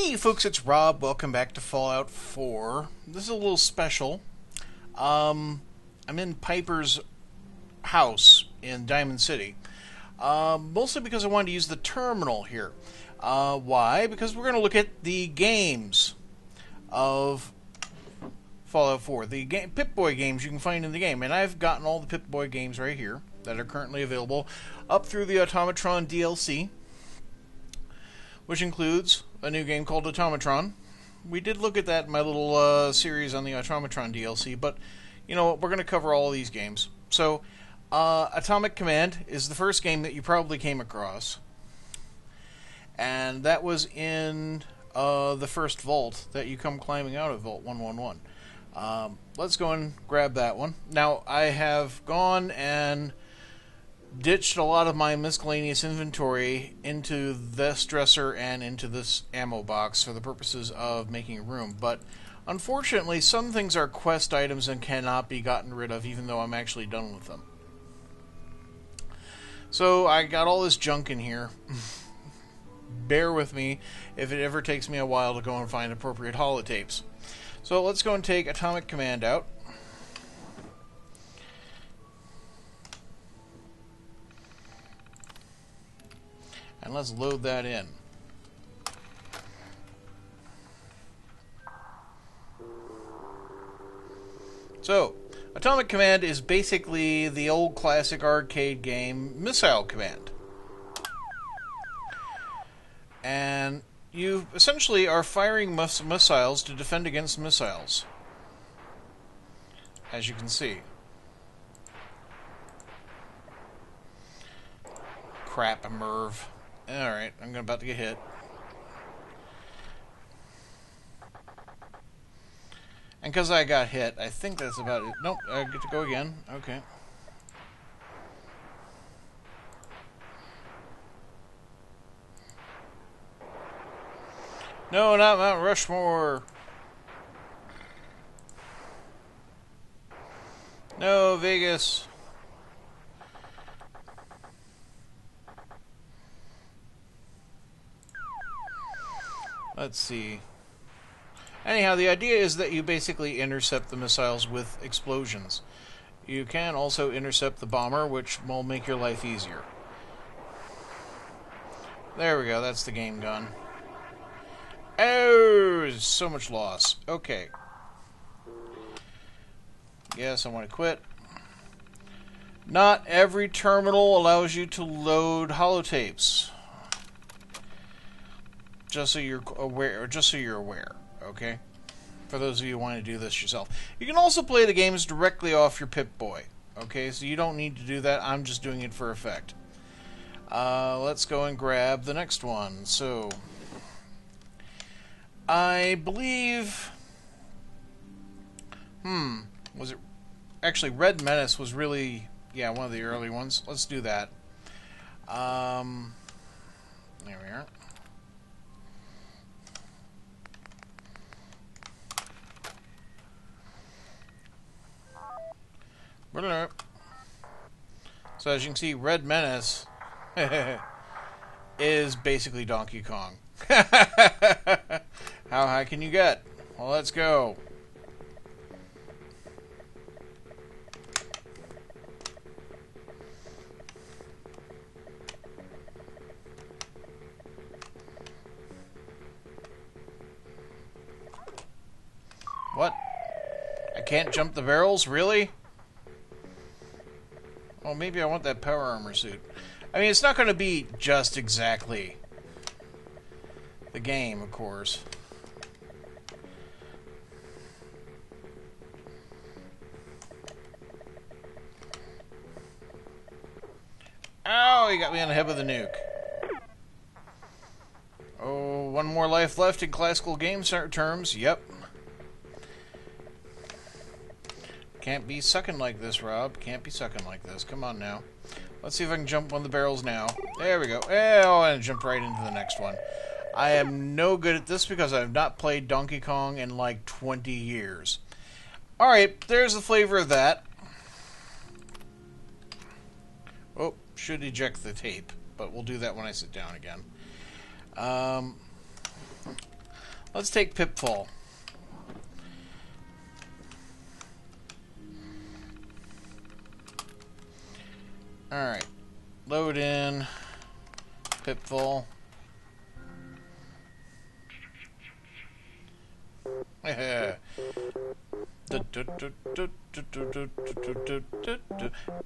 Hey folks, it's Rob. Welcome back to Fallout 4. This is a little special. I'm in Piper's house in Diamond City. Mostly because I wanted to use the terminal here. Why? Because we're going to look at the games of Fallout 4. The Pip-Boy games you can find in the game. And I've gotten all the Pip-Boy games right here that are currently available up through the Automatron DLC, which includes a new game called Automatron. We did look at that in my little series on the Automatron DLC, but you know what, we're going to cover all of these games. So, Atomic Command is the first game that you probably came across, and that was in the first vault that you come climbing out of, Vault 111. Let's go and grab that one. Now, I have gone and ditched a lot of my miscellaneous inventory into this dresser and into this ammo box for the purposes of making room, but unfortunately some things are quest items and cannot be gotten rid of even though I'm actually done with them. So I got all this junk in here. Bear with me if it ever takes me a while to go and find appropriate holotapes. So let's go and take Atomic Command out. And let's load that in. So, Atomic Command is basically the old classic arcade game Missile Command. And you essentially are firing missiles to defend against missiles, as you can see. Crap, a Merv. Alright, I'm about to get hit. And because I got hit, I think that's about it. Nope, I get to go again. Okay. No, not Mount Rushmore. No, Vegas. Let's see. Anyhow, the idea is that you basically intercept the missiles with explosions. You can also intercept the bomber, which will make your life easier. There we go, that's the game gun. Oh, so much loss. Okay. Yes, I want to quit. Not every terminal allows you to load holotapes. Just so you're aware, okay? For those of you who want to do this yourself. You can also play the games directly off your Pip-Boy, okay? So you don't need to do that. I'm just doing it for effect. Let's go and grab the next one. So, I believe... was it... Actually, Red Menace was really... Yeah, one of the early ones. Let's do that. There we are. So as you can see, Red Menace is basically Donkey Kong. How high can you get? Well, let's go. What? I can't jump the barrels? Really? Well, maybe I want that power armor suit. I mean, it's not going to be just exactly the game, of course. Oh, he got me on the head with a nuke. Oh, one more life left in classical game terms. Yep. Can't be sucking like this, Rob. Can't be sucking like this. Come on now. Let's see if I can jump one of the barrels now. There we go. Oh, and I jumped right into the next one. I am no good at this because I have not played Donkey Kong in like 20 years. Alright, there's the flavor of that. Oh, should eject the tape, but we'll do that when I sit down again. Let's take Pitfall. Alright. Load in Pitfall.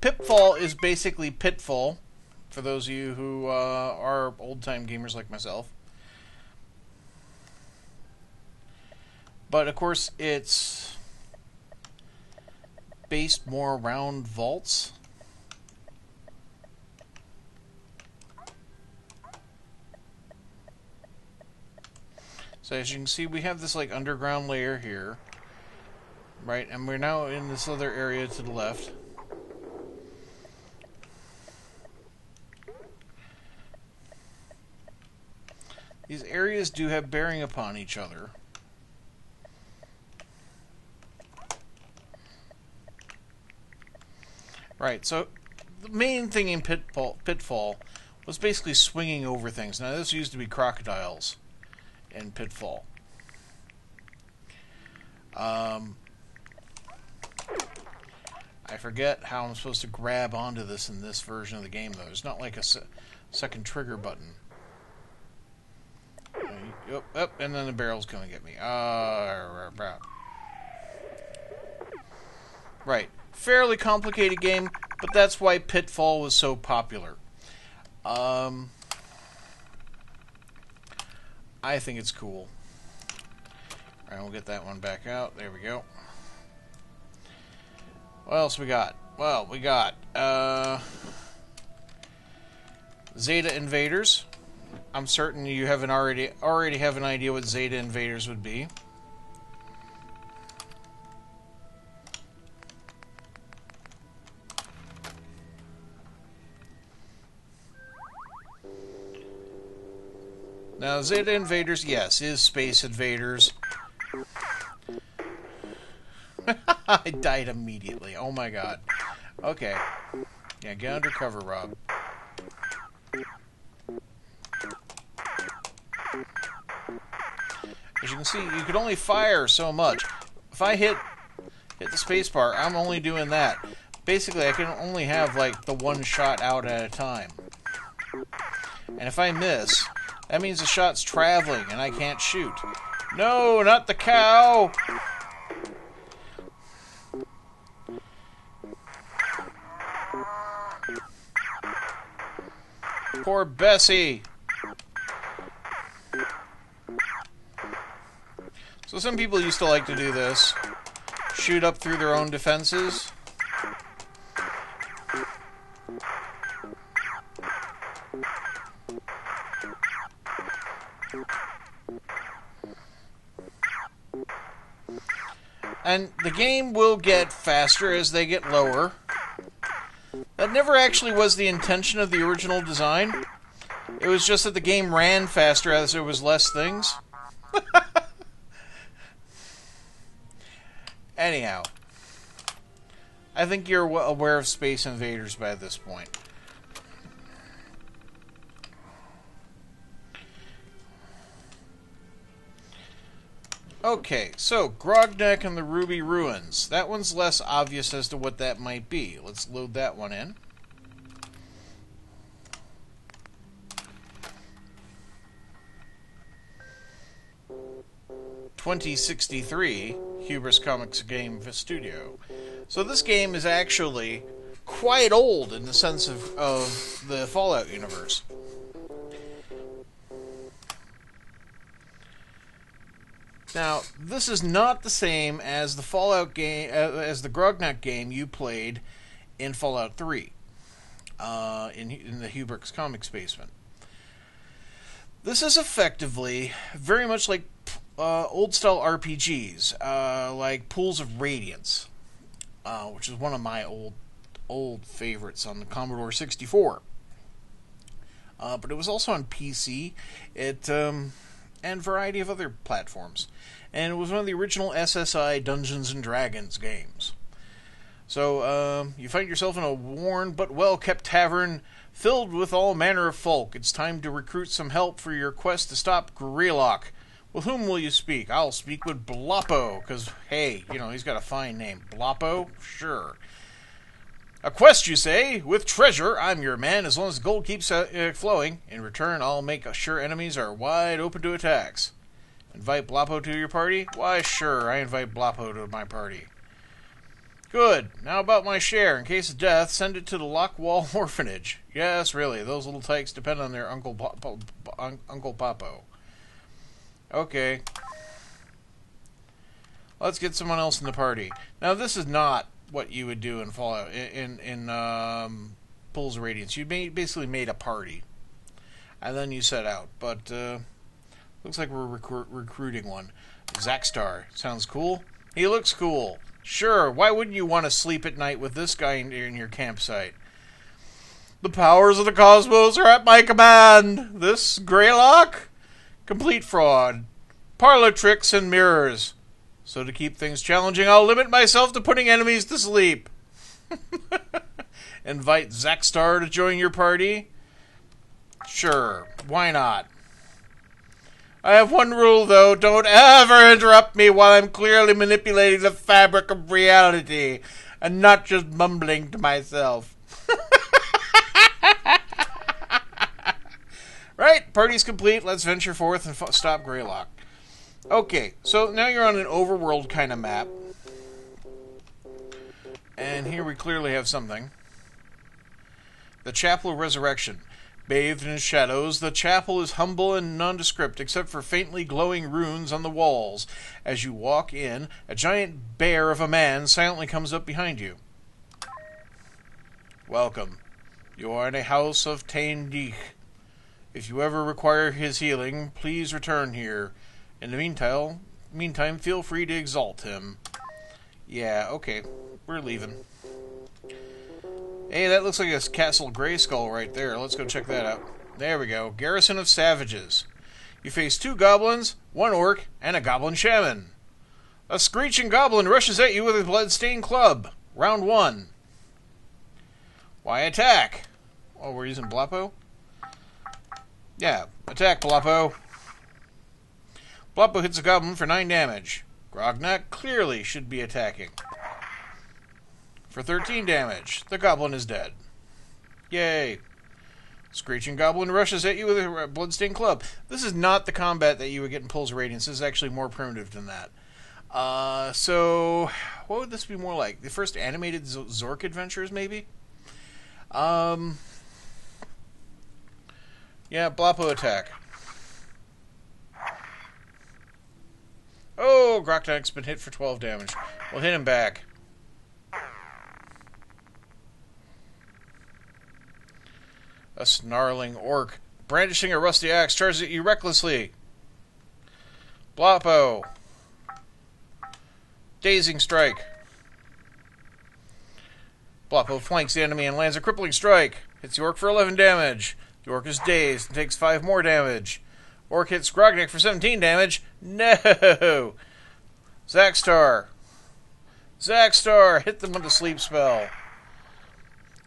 Pitfall is basically Pitfall, for those of you who are old-time gamers like myself. But, of course, it's based more around vaults. So as you can see, we have this like underground layer here, right? And we're now in this other area to the left. These areas do have bearing upon each other. Right, so the main thing in Pitfall was basically swinging over things. Now this used to be crocodiles in Pitfall. I forget how I'm supposed to grab onto this in this version of the game, though. There's not like a second trigger button. Up, and then the barrel's going to get me. Right. Fairly complicated game, but that's why Pitfall was so popular. I think it's cool. Alright, we'll get that one back out. There we go. What else we got? Well, we got Zeta Invaders. I'm certain you haven't already have an idea what Zeta Invaders would be. Now, Zeta Invaders, yes, is Space Invaders. I died immediately. Oh my god. Okay. Yeah, get under cover, Rob. As you can see, you could only fire so much. If I hit the spacebar, I'm only doing that. Basically, I can only have, like, the one shot out at a time. And if I miss, that means the shot's traveling and I can't shoot. No, not the cow! Poor Bessie! So some people used to like to do this. Shoot up through their own defenses. And the game will get faster as they get lower. That never actually was the intention of the original design. It was just that the game ran faster as there was less things. Anyhow, I think you're aware of Space Invaders by this point. Okay, so Grognak and the Ruby Ruins. That one's less obvious as to what that might be. Let's load that one in. (2063) Hubris Comics Game Studio. So this game is actually quite old in the sense of the Fallout universe. Now, this is not the same as the Fallout game, as the Grognak game you played in Fallout 3, in the Hubris Comics basement. This is effectively very much like old-style RPGs, like Pools of Radiance, which is one of my old favorites on the Commodore 64. But it was also on PC, and a variety of other platforms. And it was one of the original SSI Dungeons & Dragons games. So, you find yourself in a worn but well-kept tavern filled with all manner of folk. It's time to recruit some help for your quest to stop Greylock, With whom will you speak? I'll speak with Bloppo, because, hey, he's got a fine name. Bloppo? Sure. A quest, you say? With treasure, I'm your man, as long as gold keeps flowing. In return, I'll make sure enemies are wide open to attacks. Invite Bloppo to your party? Why, sure, I invite Bloppo to my party. Good. Now about my share. In case of death, send it to the Lockwall Orphanage. Yes, really, those little tykes depend on their Uncle Papo. Okay. Let's get someone else in the party. Now, this is not what you would do in Fallout, in Pools of Radiance. You basically made a party. And then you set out. But, looks like we're recruiting one. Zackstar. Sounds cool. He looks cool. Sure, why wouldn't you want to sleep at night with this guy in your campsite? The powers of the cosmos are at my command. This Greylock? Complete fraud. Parlor tricks and mirrors. So to keep things challenging, I'll limit myself to putting enemies to sleep. Invite Zackstar to join your party? Sure, why not? I have one rule, though. Don't ever interrupt me while I'm clearly manipulating the fabric of reality and not just mumbling to myself. Right, party's complete. Let's venture forth and stop Greylock. Okay, so now you're on an overworld kind of map. And here we clearly have something. The Chapel of Resurrection. Bathed in its shadows, the chapel is humble and nondescript, except for faintly glowing runes on the walls. As you walk in, a giant bear of a man silently comes up behind you. Welcome. You are in a house of Taindich. If you ever require his healing, please return here. In the meantime, feel free to exalt him. Yeah, okay. We're leaving. Hey, that looks like a Castle Grayskull right there. Let's go check that out. There we go. Garrison of Savages. You face 2 goblins, 1 orc, and a goblin shaman. A screeching goblin rushes at you with a blood-stained club. Round 1. Why attack? Oh, we're using Bloppo? Yeah, attack, Bloppo. Bloppo hits a goblin for 9 damage. Grognak clearly should be attacking. For 13 damage, the goblin is dead. Yay. Screeching goblin rushes at you with a bloodstained club. This is not the combat that you would get in Pulse of Radiance. This is actually more primitive than that. So, what would this be more like? The first animated Zork adventures, maybe? Yeah, Bloppo attack. Oh, Grognak's been hit for 12 damage. We'll hit him back. A snarling orc, brandishing a rusty axe, charges at you recklessly. Bloppo. Dazing strike. Bloppo flanks the enemy and lands a crippling strike. Hits the orc for 11 damage. The orc is dazed and takes 5 more damage. Orc hits Grognak for 17 damage. No! Zackstar. Zackstar! Hit them with a sleep spell.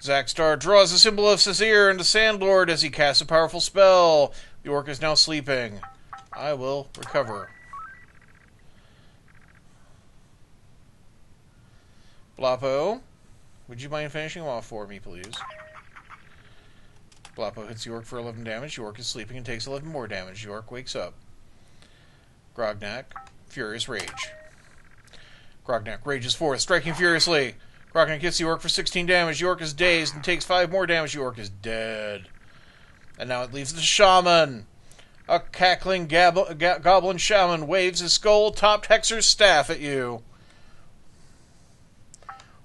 Zackstar draws the symbol of Sazir into Sandlord as he casts a powerful spell. The orc is now sleeping. I will recover. Bloppo, would you mind finishing him off for me, please? Bloppo hits the orc for 11 damage. The orc is sleeping and takes 11 more damage. The orc wakes up. Grognak, Furious Rage. Grognak rages forth, striking furiously. Grognak hits the orc for 16 damage. The orc is dazed and takes 5 more damage. The orc is dead. And now it leaves the shaman. A cackling goblin shaman waves his skull-topped Hexer's staff at you.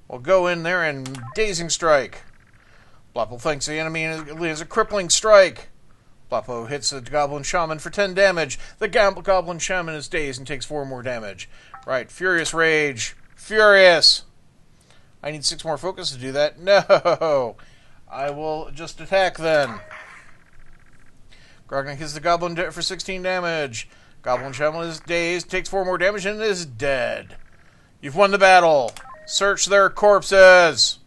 We'll go in there and dazing strike. Bloppo flanks the enemy and lands a crippling strike. Bloppo hits the goblin shaman for 10 damage. The goblin shaman is dazed and takes 4 more damage. Right, Furious Rage. Furious! I need 6 more focus to do that. No! I will just attack then. Grognak hits the goblin for 16 damage. Goblin shaman is dazed, takes 4 more damage, and is dead. You've won the battle. Search their corpses.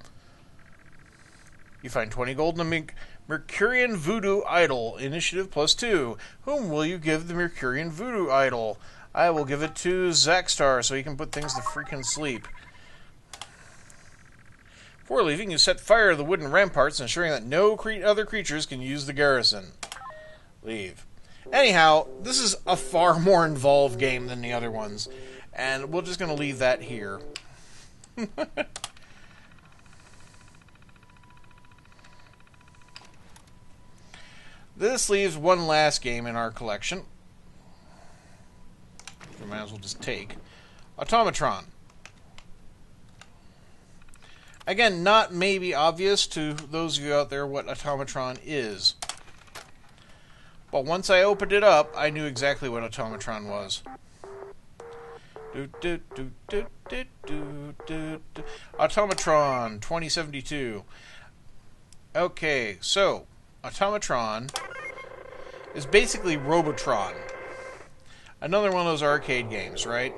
You find 20 gold in the Mercurian Voodoo Idol. Initiative +2. Whom will you give the Mercurian Voodoo Idol? I will give it to Zackstar so he can put things to freaking sleep. Before leaving, you set fire to the wooden ramparts, ensuring that no other creatures can use the garrison. Leave. Anyhow, this is a far more involved game than the other ones, and we're just going to leave that here. This leaves one last game in our collection. We might as well just take Automatron. Again, not maybe obvious to those of you out there what Automatron is. But once I opened it up, I knew exactly what Automatron was. Automatron 2072. Okay, so Automatron is basically Robotron. Another one of those arcade games, right?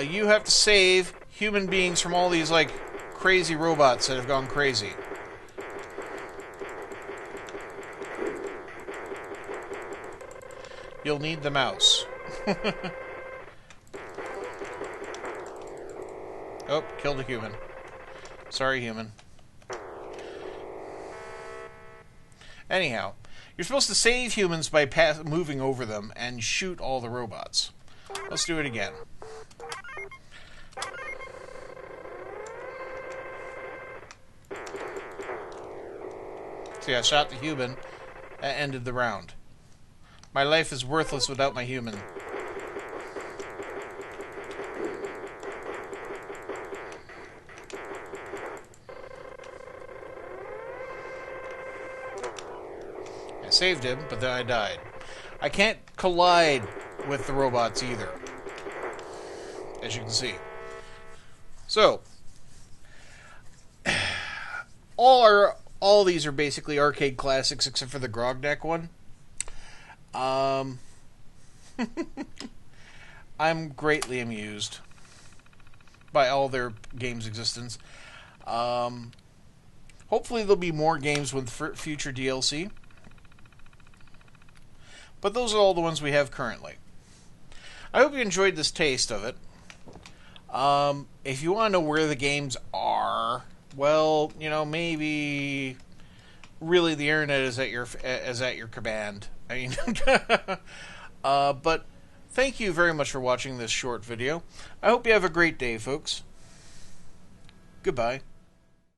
You have to save human beings from all these, like, crazy robots that have gone crazy. You'll need the mouse. Oh, killed a human. Sorry, human. Anyhow, you're supposed to save humans by moving over them and shoot all the robots. Let's do it again. See, I shot the human. That ended the round. My life is worthless without my human. I saved him, but then I died. I can't collide with the robots either, as you can see. So, all these are basically arcade classics except for the Grog deck one. I'm greatly amused by all their games' existence. Hopefully there'll be more games with future DLC. But those are all the ones we have currently. I hope you enjoyed this taste of it. If you want to know where the games are, well, you know, maybe really the internet is at your command. I mean, but thank you very much for watching this short video. I hope you have a great day, folks. Goodbye.